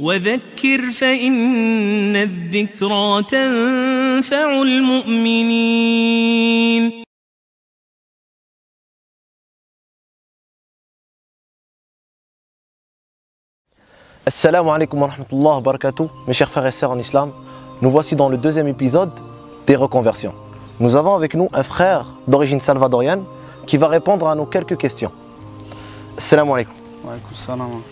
وذكر فإن الذكرى تنفع المؤمنين. Assalamu alaikum wa rahmatullahi wa barakatuh, mes chers frères et sœurs en islam. Nous voici dans le deuxième épisode des reconversions. Nous avons avec nous un frère d'origine salvadorienne qui va répondre à nos quelques questions. Assalamu alaikum. Wa alaikum salam.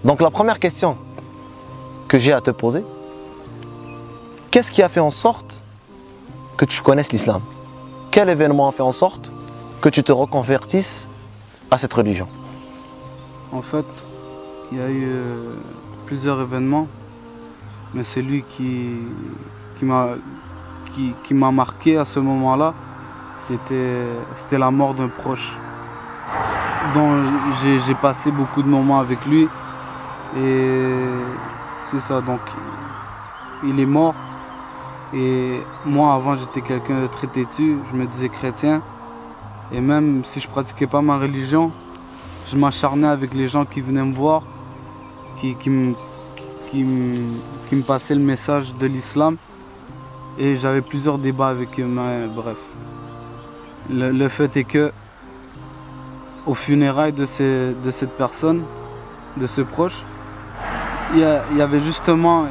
Donc la première question que j'ai à te poser, qu'est-ce qui a fait en sorte que tu connaisses l'islam? Quel événement a fait en sorte que tu te reconvertisses à cette religion? En fait, il y a eu plusieurs événements, mais celui qui m'a marqué à ce moment-là, c'était la mort d'un proche, dont j'ai passé beaucoup de moments avec lui. Et c'est ça, donc il est mort. Et moi, avant, j'étais quelqu'un de très têtu, je me disais chrétien. Et même si je pratiquais pas ma religion, je m'acharnais avec les gens qui venaient me voir, qui me passaient le message de l'islam. Et j'avais plusieurs débats avec eux, mais bref. Le fait est que, au funérailles de cette personne, de ce proche, il y avait justement,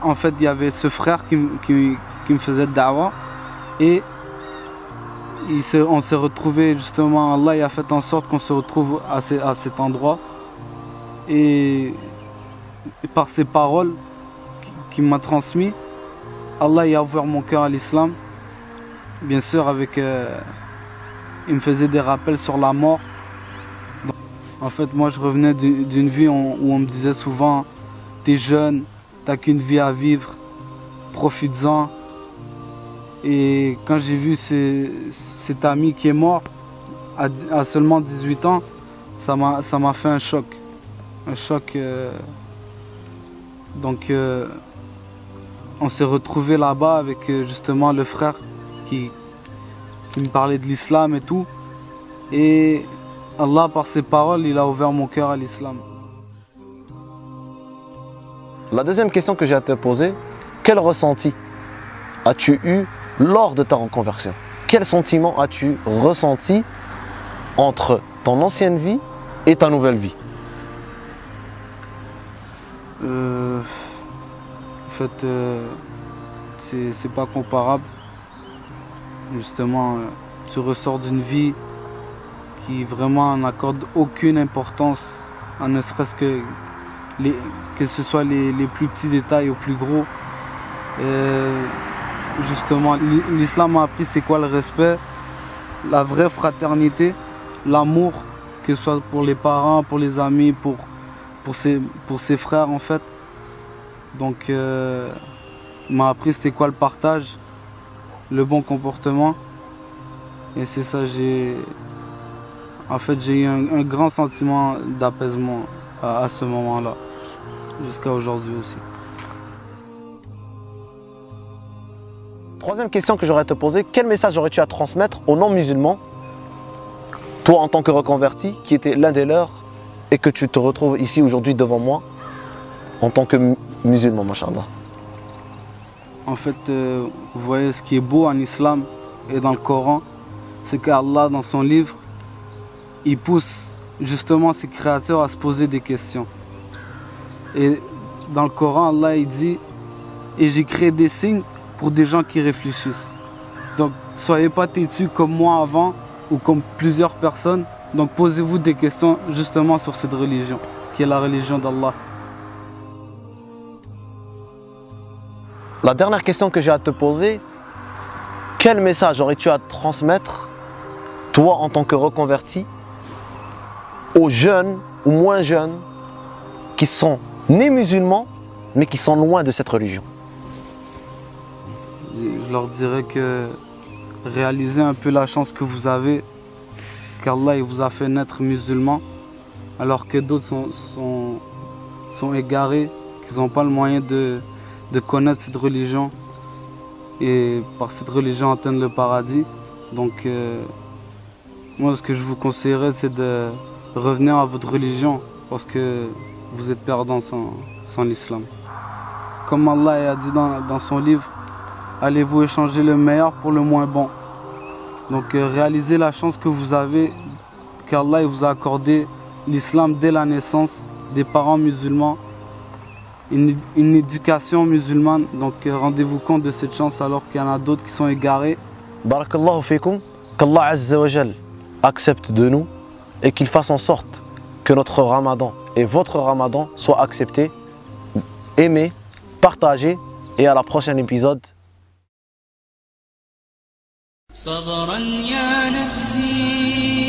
en fait, il y avait ce frère qui me faisait da'wa. Et on s'est retrouvé justement, Allah a fait en sorte qu'on se retrouve à cet endroit. Et par ces paroles qu'il m'a transmises, Allah a ouvert mon cœur à l'islam. Bien sûr, il me faisait des rappels sur la mort. Donc, en fait, moi je revenais d'une vie où on me disait souvent, t'es jeune, t'as qu'une vie à vivre, profites-en. Et quand j'ai vu cet ami qui est mort à seulement 18 ans, ça m'a fait un choc. Un choc. Donc on s'est retrouvé là-bas avec justement le frère qui me parlait de l'islam et tout. Et Allah, par ses paroles, il a ouvert mon cœur à l'islam. La deuxième question que j'ai à te poser, quel ressenti as-tu eu lors de ta reconversion? Quel sentiment as-tu ressenti entre ton ancienne vie et ta nouvelle vie? En fait, c'est pas comparable. Justement, tu ressors d'une vie qui vraiment n'accorde aucune importance, ne serait-ce que ce soit les plus petits détails aux plus gros. Justement, l'islam m'a appris c'est quoi le respect, la vraie fraternité, l'amour, que ce soit pour les parents, pour les amis, pour ses frères en fait. Donc il m'a appris c'était quoi le partage, le bon comportement. Et c'est ça, j'ai eu un grand sentiment d'apaisement à ce moment-là, jusqu'à aujourd'hui aussi. Troisième question que j'aurais à te poser, quel message aurais-tu à transmettre aux non-musulmans, toi en tant que reconverti, qui était l'un des leurs, et que tu te retrouves ici aujourd'hui devant moi, en tant que musulman, machallah? En fait, vous voyez, ce qui est beau en islam et dans le Coran, c'est qu'Allah, dans son livre, il pousse justement ses créateurs à se poser des questions. Et dans le Coran, Allah il dit « Et j'ai créé des signes pour des gens qui réfléchissent. » Donc, soyez pas têtus comme moi avant ou comme plusieurs personnes. Donc, posez-vous des questions justement sur cette religion, qui est la religion d'Allah. La dernière question que j'ai à te poser, quel message aurais-tu à transmettre, toi en tant que reconverti, aux jeunes ou moins jeunes qui sont nés musulmans mais qui sont loin de cette religion? Je leur dirais que réalisez un peu la chance que vous avez, qu'Allah il vous a fait naître musulman, alors que d'autres sont égarés, qu'ils n'ont pas le moyen de connaître cette religion et par cette religion atteindre le paradis. Donc moi ce que je vous conseillerais c'est revenez à votre religion parce que vous êtes perdants sans l'islam. Comme Allah a dit dans son livre, allez-vous échanger le meilleur pour le moins bon. Donc réalisez la chance que vous avez, qu'Allah vous a accordé l'islam dès la naissance, des parents musulmans, une éducation musulmane. Donc rendez-vous compte de cette chance alors qu'il y en a d'autres qui sont égarés. Barakallahu fikum, qu'Allah Azza wa Jal accepte de nous et qu'il fasse en sorte que notre Ramadan et votre Ramadan soient acceptés, aimés, partagés, et à la prochaine épisode. صبرا يا نفسي